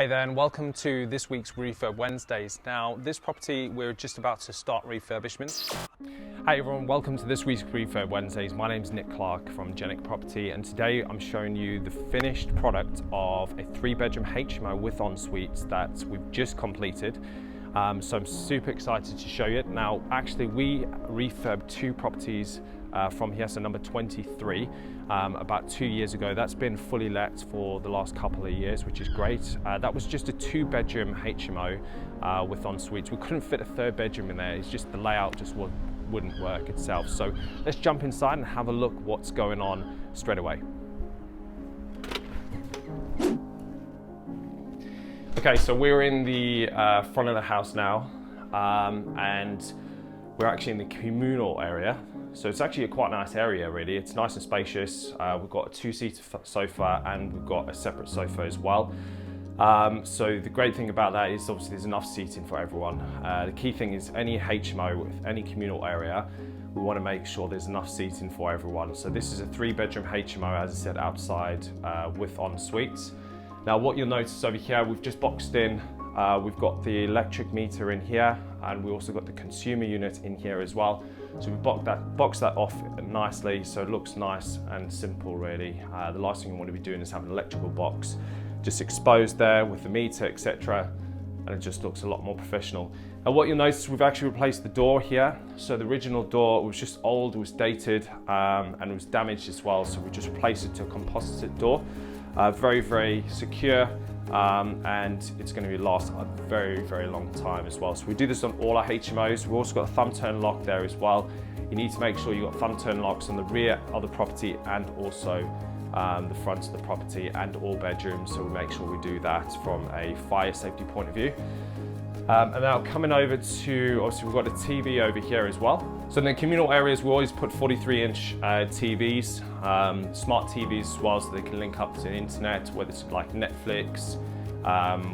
Hey there, and welcome to this week's Refurb Wednesdays. Now, this property, we're just about to start refurbishment. Hey everyone, welcome to this week's Refurb Wednesdays. My name's Nick Clark from Genic Property, and today I'm showing you the finished product of a 3-bedroom HMO with ensuites that we've just completed. So I'm super excited to show you. Now, actually, we refurbed 2 properties from here, so number 23, about 2 years ago. That's been fully let for the last couple of years, which is great. That was just a 2-bedroom HMO with ensuites. We couldn't fit a 3rd bedroom in there. It's just the layout just wouldn't work itself. So let's jump inside and have a look what's going on straight away. Okay, so we're in the front of the house now, and we're actually in the communal area. So it's actually a quite nice area, really. It's nice and spacious. We've got a 2-seater sofa and we've got a separate sofa as well. So the great thing about that is obviously there's enough seating for everyone. The key thing is any HMO with any communal area, we want to make sure there's enough seating for everyone. So this is a 3-bedroom HMO, as I said, outside with ensuites. Now what you'll notice over here, we've just boxed in, we've got the electric meter in here, and we also got the consumer unit in here as well. So we boxed that off nicely, so it looks nice and simple, really. The last thing you want to be doing is have an electrical box just exposed there with the meter, etc., and it just looks a lot more professional. And what you'll notice, we've actually replaced the door here. So the original door was just old, it was dated, and it was damaged as well, so we just replaced it to a composite door. Very, very secure, and it's going to last a very, very long time as well. So we do this on all our HMOs. We've also got a thumb turn lock there as well. You need to make sure you've got thumb turn locks on the rear of the property and also the front of the property and all bedrooms. So we make sure we do that from a fire safety point of view. And now coming over to, obviously we've got a TV over here as well. So in the communal areas, we always put 43-inch TVs, smart TVs as well, so they can link up to the internet, whether it's like Netflix,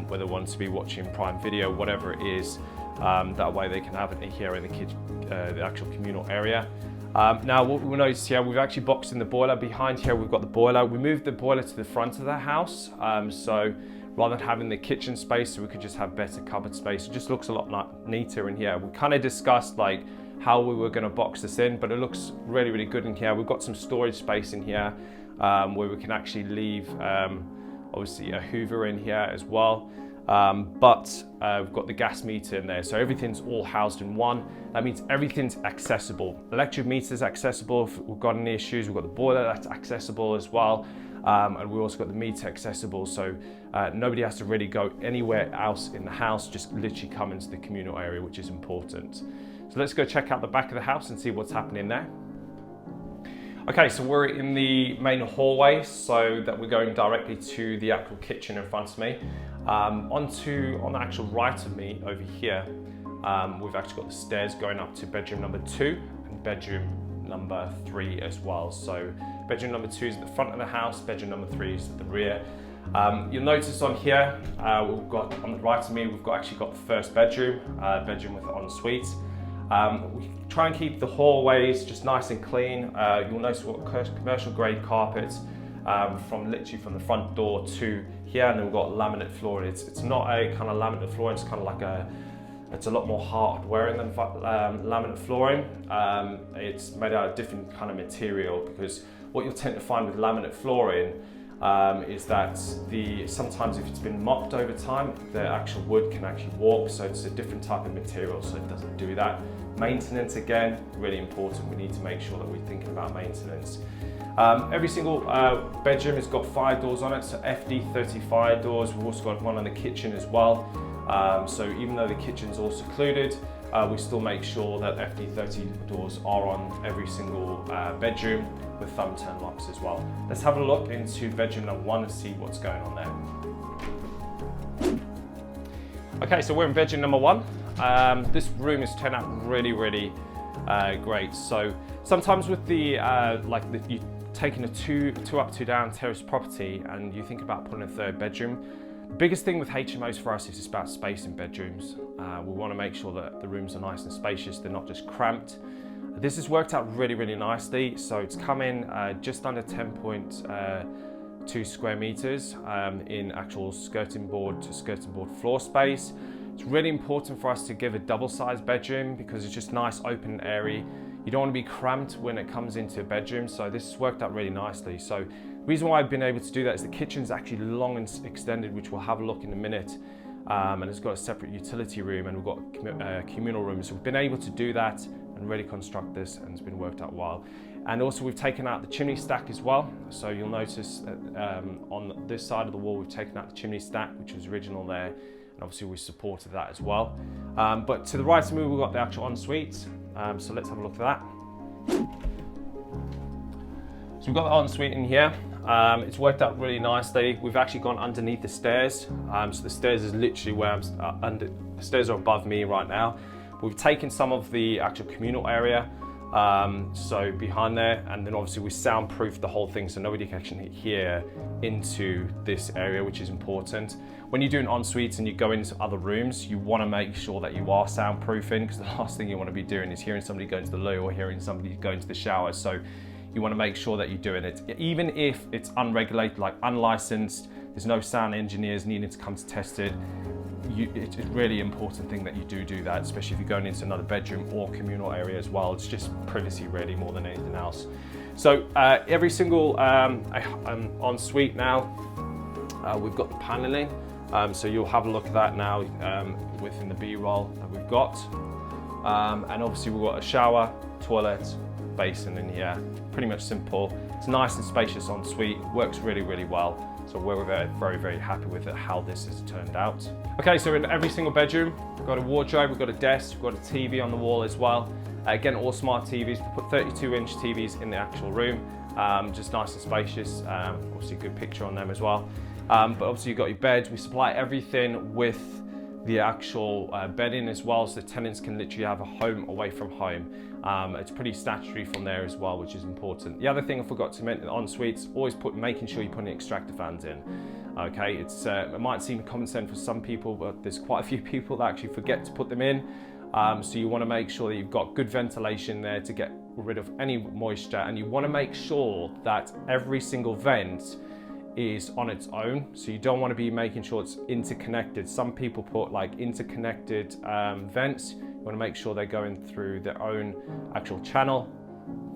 whether they want to be watching Prime Video, whatever it is. That way they can have it here in the actual communal area. Now what we'll notice here, we've actually boxed in the boiler. Behind here we've got the boiler. We moved the boiler to the front of the house, so rather than having the kitchen space, so we could just have better cupboard space. It just looks a lot neater in here. We kind of discussed like how we were going to box this in, but it looks really, really good in here. We've got some storage space in here where we can actually leave obviously a Hoover in here as well. But we've got the gas meter in there, so everything's all housed in one. That means everything's accessible. Electric meter's accessible if we've got any issues. We've got the boiler that's accessible as well. And we've also got the meter accessible, so nobody has to really go anywhere else in the house, just literally come into the communal area, which is important. So let's go check out the back of the house and see what's happening there. Okay, so we're in the main hallway, so that we're going directly to the actual kitchen in front of me. On the actual right of me over here, we've actually got the stairs going up to bedroom number 2 and bedroom number 3 as well. So bedroom number 2 is at the front of the house, bedroom number 3 is at the rear. You'll notice on here, we've got on the right of me, we've actually got the 1st bedroom, bedroom with an ensuite. We try and keep the hallways just nice and clean. You'll notice we've got commercial grade carpets from the front door to here, and then we've got laminate flooring. It's not a kind of laminate flooring, it's kind of like it's a lot more hard wearing than laminate flooring. It's made out of different kind of material, because what you'll tend to find with laminate flooring is that sometimes if it's been mopped over time, the actual wood can actually warp, so it's a different type of material, so it doesn't do that. Maintenance, again, really important. We need to make sure that we're thinking about maintenance. Every single bedroom has got fire doors on it, so FD30 fire doors. We've also got one on the kitchen as well. So even though the kitchen's all secluded, we still make sure that FD30 doors are on every single bedroom with thumb turn locks as well. Let's have a look into bedroom number 1 and see what's going on there. Okay, so we're in bedroom number 1. This room has turned out really, really great. So sometimes with you taking a two up, two down terrace property, and you think about putting a 3rd bedroom, the biggest thing with HMOs for us is it's about space in bedrooms. We want to make sure that the rooms are nice and spacious, they're not just cramped. This has worked out really, really nicely. So it's come in just under 10.2 2 square meters in actual skirting board to skirting board floor space. It's really important for us to give a double-sized bedroom because it's just nice open area. You don't want to be cramped when it comes into a bedroom, so this has worked out really nicely. So the reason why I've been able to do that is the kitchen's actually long and extended, which we'll have a look in a minute. And it's got a separate utility room, and we've got communal rooms. So we've been able to do that and really construct this, and it's been worked out well. And also we've taken out the chimney stack as well. So you'll notice that on this side of the wall, we've taken out the chimney stack, which was original there. And obviously we supported that as well. But to the right of me, we've got the actual ensuite. So let's have a look at that. So we've got the ensuite in here. It's worked out really nicely. We've actually gone underneath the stairs. So the stairs is literally where I'm the stairs are above me right now. We've taken some of the actual communal area, so behind there, and then obviously we soundproofed the whole thing so nobody can actually hear into this area, which is important. When you do an ensuite and you go into other rooms, you want to make sure that you are soundproofing, because the last thing you want to be doing is hearing somebody go into the loo or hearing somebody go into the shower. So you want to make sure that you're doing it. Even if it's unregulated, like unlicensed, there's no sound engineers needing to come to test it, it's a really important thing that you do that, especially if you're going into another bedroom or communal area as well. It's just privacy really more than anything else. So every single ensuite now, we've got the paneling. So you'll have a look at that now within the B-roll that we've got. And obviously we've got a shower, toilet, basin in here. Pretty much simple. It's nice and spacious ensuite, works really, really well. So we're very, very happy with it, how this has turned out. Okay, so in every single bedroom, we've got a wardrobe, we've got a desk, we've got a TV on the wall as well. Again, all smart TVs. We put 32-inch TVs in the actual room, just nice and spacious. Obviously a good picture on them as well. But obviously you've got your bed. We supply everything with the actual bedding as well, so the tenants can literally have a home away from home. It's pretty statutory from there as well, which is important. The other thing I forgot to mention on suites, always making sure you put extractor fans in. Okay, it might seem common sense for some people, but there's quite a few people that actually forget to put them in. So you want to make sure that you've got good ventilation there to get rid of any moisture, and you want to make sure that every single vent is on its own. So you don't want to be making sure it's interconnected. Some people put like interconnected vents. You want to make sure they're going through their own actual channel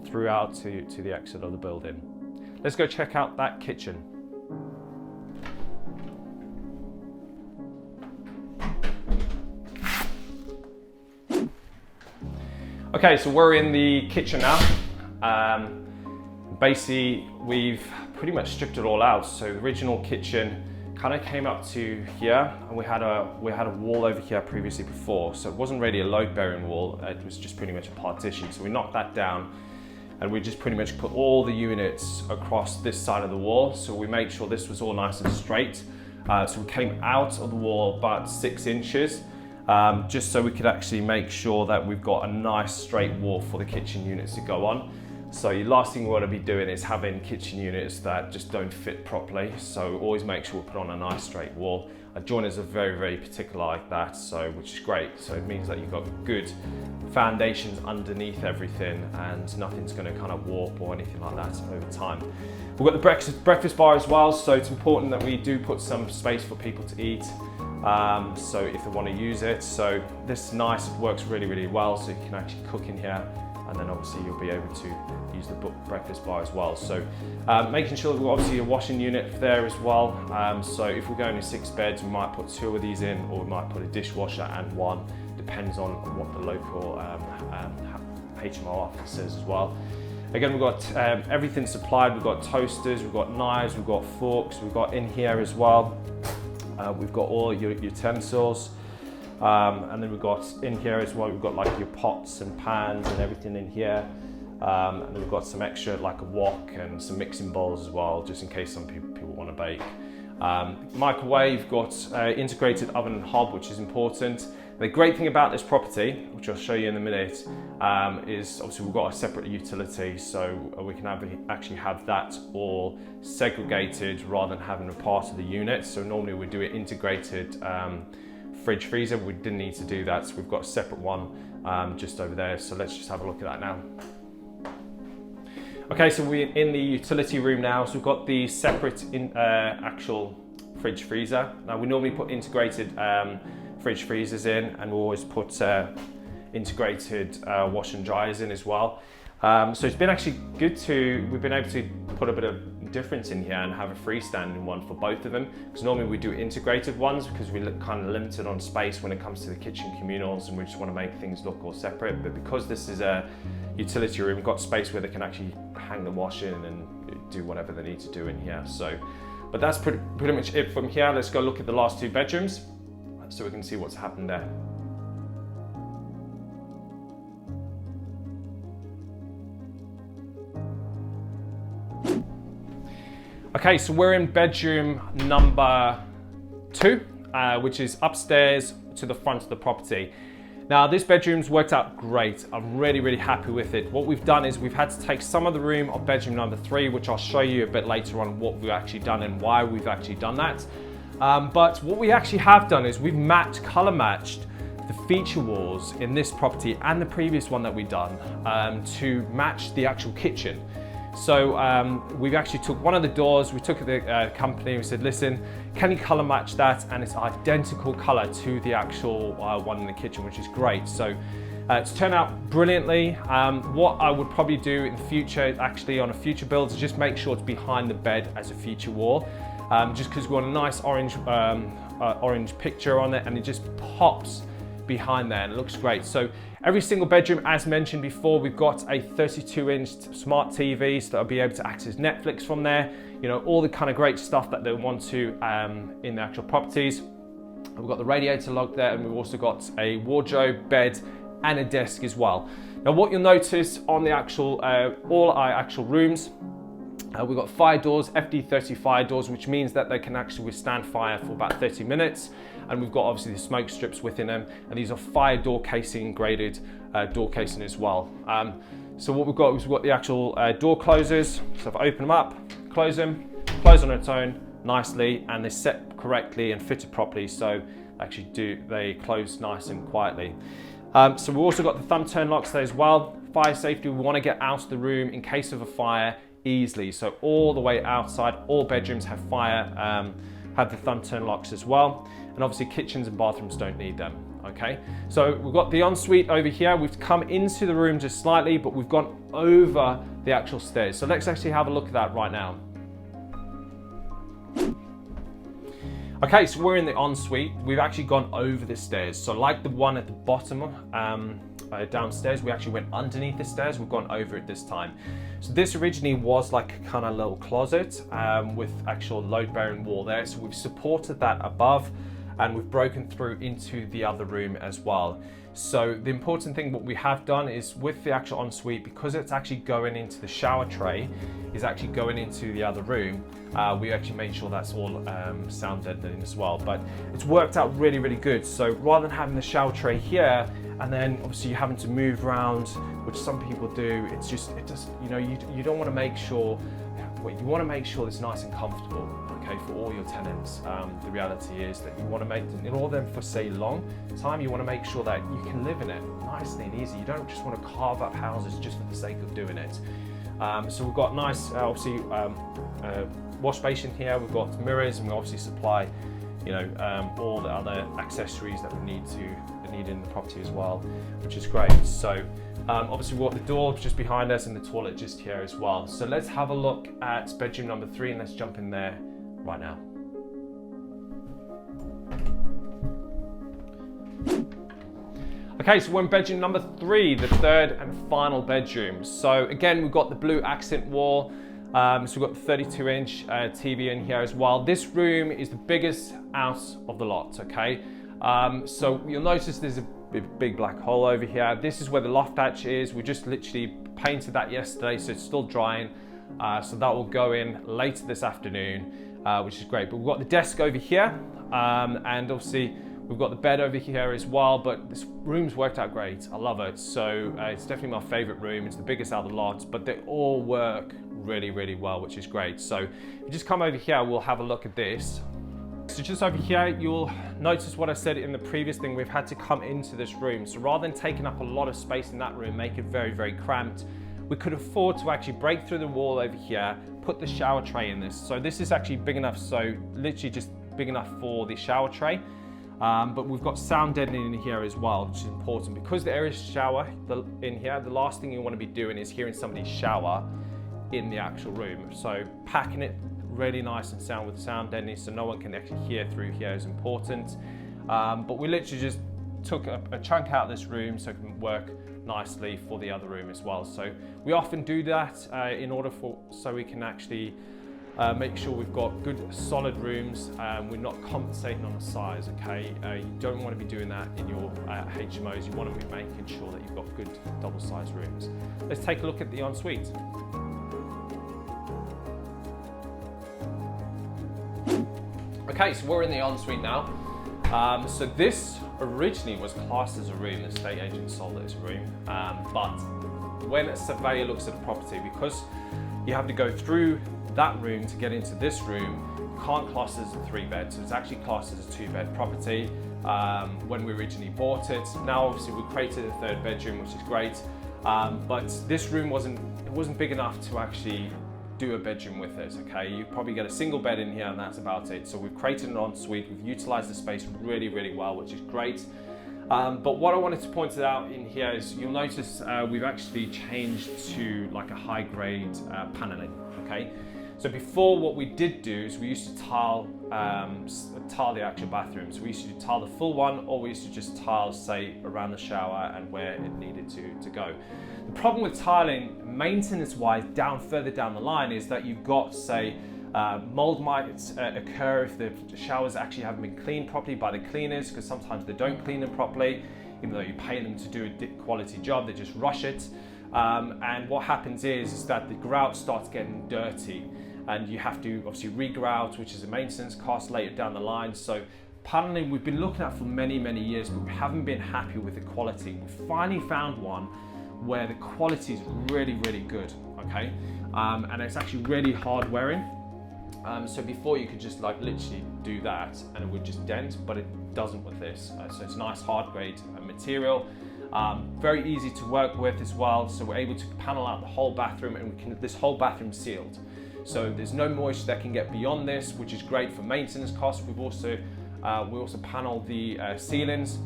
throughout to the exit of the building. Let's go check out that kitchen. Okay, so we're in the kitchen now. Basically, we've pretty much stripped it all out. So the original kitchen kind of came up to here, and we had a wall over here previously before. So it wasn't really a load-bearing wall. It was just pretty much a partition. So we knocked that down, and we just pretty much put all the units across this side of the wall. So we made sure this was all nice and straight. So we came out of the wall about 6 inches. Just so we could actually make sure that we've got a nice straight wall for the kitchen units to go on. So the last thing we want to be doing is having kitchen units that just don't fit properly. So always make sure we put on a nice straight wall. Our joiners are very, very particular like that, so which is great. So it means that you've got good foundations underneath everything, and nothing's going to kind of warp or anything like that over time. We've got the breakfast bar as well, so it's important that we do put some space for people to eat. So if they want to use it, so this nice works really, really well. So you can actually cook in here, and then obviously you'll be able to use the breakfast bar as well. So making sure that we've got obviously a washing unit there as well. So if we're going to 6 beds, we might put 2 of these in, or we might put a dishwasher and 1, depends on what the local HMO office says as well. Again, we've got everything supplied. We've got toasters, we've got knives, we've got forks, we've got in here as well. We've got all your utensils. And then we've got in here as well, we've got like your pots and pans and everything in here. And then we've got some extra like a wok and some mixing bowls as well, just in case some people want to bake. Microwave, got integrated oven and hob, which is important. The great thing about this property, which I'll show you in a minute, is obviously we've got a separate utility, so we can actually have that all segregated rather than having a part of the unit. So normally we do it integrated fridge freezer. We didn't need to do that, so we've got a separate one just over there. So let's just have a look at that now. Okay, so we're in the utility room now. So we've got the separate actual fridge freezer. Now we normally put integrated fridge freezers in, and we always put integrated wash and dryers in as well. So it's been actually good we've been able to put a bit of difference in here and have a freestanding one for both of them, because normally we do integrated ones because we look kind of limited on space when it comes to the kitchen communals, and we just want to make things look all separate. But because this is a utility room, we've got space where they can actually hang the wash in and do whatever they need to do in here. So, but that's pretty much it from here. Let's go look at the last 2 bedrooms so we can see what's happened there. Okay, so we're in bedroom number 2, which is upstairs to the front of the property. Now this bedroom's worked out great. I'm really happy with it. What we've done is we've had to take some of the room of bedroom number 3, which I'll show you a bit later on what we've actually done and why we've actually done that. But what we actually have done is we've color matched the feature walls in this property and the previous one that we've done to match the actual kitchen. So we've actually took one of the doors, we took it to the company, we said, listen, can you color match that? And it's identical color to the actual one in the kitchen, which is great. So it's turned out brilliantly. What I would probably do in the future, actually on a future build, is just make sure it's behind the bed as a feature wall. Just because we want a nice orange picture on it, and it just pops behind there and it looks great. So every single bedroom, as mentioned before, we've got a 32-inch smart TV, so that'll be able to access Netflix from there, you know, all the kind of great stuff that they want to in the actual properties. We've got the radiator lock there, and we've also got a wardrobe, bed, and a desk as well. Now what you'll notice on the actual all our actual rooms, we've got fire doors, FD30 fire doors, which means that they can actually withstand fire for about 30 minutes. And we've got obviously the smoke strips within them, and these are fire door casing graded door casing as well. So what we've got is we've got the actual door closers. So if I open them up, close them, close on its own nicely, and they're set correctly and fitted properly, so they close nice and quietly. So we've also got the thumb turn locks there as well. Fire safety, we want to get out of the room in case of a fire easily. So all the way outside, all bedrooms have have the thumb turn locks as well. And obviously kitchens and bathrooms don't need them, okay? So we've got the ensuite over here. We've come into the room just slightly, but we've gone over the actual stairs. So let's actually have a look at that right now. Okay, so we're in the ensuite. We've actually gone over the stairs. So like the one at the bottom downstairs, we actually went underneath the stairs. We've gone over it this time. So this originally was like a kind of little closet with actual load-bearing wall there. So we've supported that above, and we've broken through into the other room as well. So the important thing what we have done is with the actual ensuite, because it's actually going into the shower tray, is actually going into the other room, we actually made sure that's all sound deadening as well. But it's worked out really good. So rather than having the shower tray here, and then obviously you're having to move around, which some people do, it just, you know, you don't want to make sure, you want to make sure it's nice and comfortable, okay, for all your tenants. The reality is that you want to make, in order them for say long time, you want to make sure that you can live in it nicely and easy. You don't just want to carve up houses just for the sake of doing it. So we've got nice, obviously, wash basin here. We've got mirrors, and we obviously supply, you know, all the other accessories that we need in the property as well, which is great. So obviously we've got the door just behind us and the toilet just here as well. So let's have a look at bedroom number 3, and let's jump in there right now. Okay, so we're in bedroom number 3, the third and final bedroom. So again, we've got the blue accent wall. So we've got the 32-inch TV in here as well. This room is the biggest out of the lot, okay? So you'll notice there's a big black hole over here. This is where the loft hatch is. We just literally painted that yesterday, so it's still drying. So that will go in later this afternoon, which is great. But we've got the desk over here, and obviously we've got the bed over here as well, but this room's worked out great. I love it. So it's definitely my favorite room. It's the biggest out of the lot, but they all work really well, which is great. So if you just come over here, we'll have a look at this. So just over here, you'll notice what I said in the previous thing. We've had to come into this room. So rather than taking up a lot of space in that room, make it very cramped, we could afford to actually break through the wall over here, put the shower tray in this. So this is actually big enough, so literally just big enough for the shower tray. But we've got sound deadening in here as well, which is important because there is shower in here. The last thing you want to be doing is hearing somebody shower in the actual room. So packing it really nice and sound with sound deadening so no one can actually hear through here is important. But we literally just took a chunk out of this room so it can work nicely for the other room as well. So we often do that in order so we can actually make sure we've got good solid rooms. We're not compensating on the size, okay? You don't want to be doing that in your HMOs. You want to be making sure that you've got good double-sized rooms. Let's take a look at the ensuite. Okay, so we're in the ensuite now. So this originally was classed as a room. The estate agent sold it as a room, but when a surveyor looks at the property, because you have to go through that room to get into this room, you can't class it as a 3-bed, so it's actually classed as a 2-bed property when we originally bought it. Now obviously we created a 3rd bedroom, which is great, but this room wasn't big enough to actually do a bedroom with it, okay? You probably get a single bed in here and that's about it. So we've created an ensuite, we've utilized the space really, really well, which is great. But what I wanted to point out in here is you'll notice we've actually changed to like a high grade paneling, okay? So before, what we did do is we used to tile the actual bathroom. So we used to tile the full one, or we used to just tile, say, around the shower and where it needed to go. The problem with tiling, maintenance-wise, further down the line, is that you've got, say, mold might occur if the showers actually haven't been cleaned properly by the cleaners, because sometimes they don't clean them properly, even though you pay them to do a quality job, they just rush it. And what happens is that the grout starts getting dirty, and you have to obviously re-grout, which is a maintenance cost later down the line. So paneling we've been looking at for many, many years, but we haven't been happy with the quality. We finally found one where the quality is really, really good, okay? And it's actually really hard wearing. So before you could just like literally do that and it would just dent, but it doesn't with this. So it's nice hard grade material. Very easy to work with as well. So we're able to panel out the whole bathroom, and this whole bathroom sealed. So there's no moisture that can get beyond this, which is great for maintenance costs. We also panel the ceilings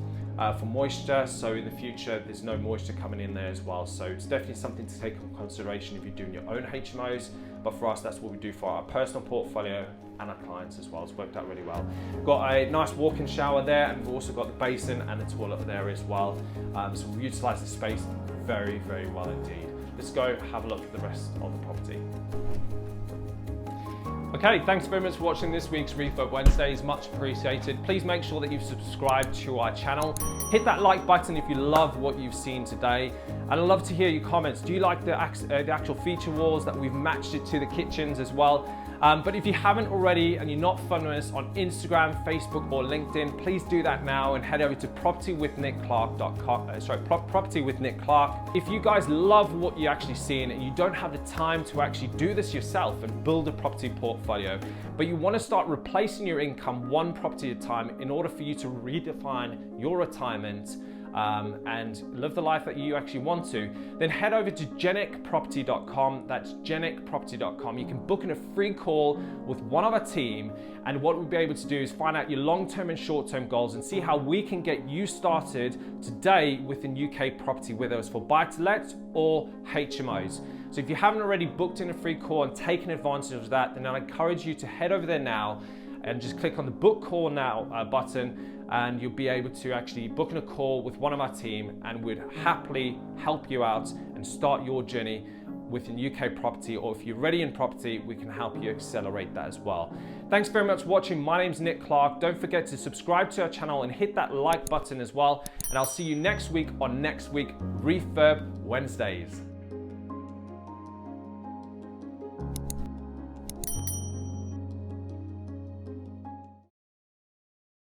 for moisture, so in the future there's no moisture coming in there as well. So it's definitely something to take into consideration if you're doing your own HMOs, but for us that's what we do for our personal portfolio and our clients as well. It's worked out really well. We've got a nice walk-in shower there, and we've also got the basin and the toilet there as well. So we utilise the space very, very well indeed. Let's go have a look at the rest of the property. Okay, thanks very much for watching this week's Refurb Wednesdays, much appreciated. Please make sure that you've subscribed to our channel. Hit that like button if you love what you've seen today. And I'd love to hear your comments. Do you like the actual feature walls that we've matched it to the kitchens as well? But if you haven't already and you're not following us on Instagram, Facebook or LinkedIn, please do that now and head over to propertywithnickclark.com. Property with Nick Clark. If you guys love what you're actually seeing and you don't have the time to actually do this yourself and build a property portfolio, but you want to start replacing your income one property at a time in order for you to redefine your retirement and live the life that you actually want to, then head over to genicproperty.com. That's genicproperty.com. You can book in a free call with one of our team, and what we'll be able to do is find out your long-term and short-term goals and see how we can get you started today within UK property, whether it's for buy-to-let or HMOs. So if you haven't already booked in a free call and taken advantage of that, then I encourage you to head over there now and just click on the book call now button, and you'll be able to actually book in a call with one of our team, and we'd happily help you out and start your journey within UK property, or if you're already in property, we can help you accelerate that as well. Thanks very much for watching. My name's Nick Clark. Don't forget to subscribe to our channel and hit that like button as well. And I'll see you next week on Refurb Wednesdays.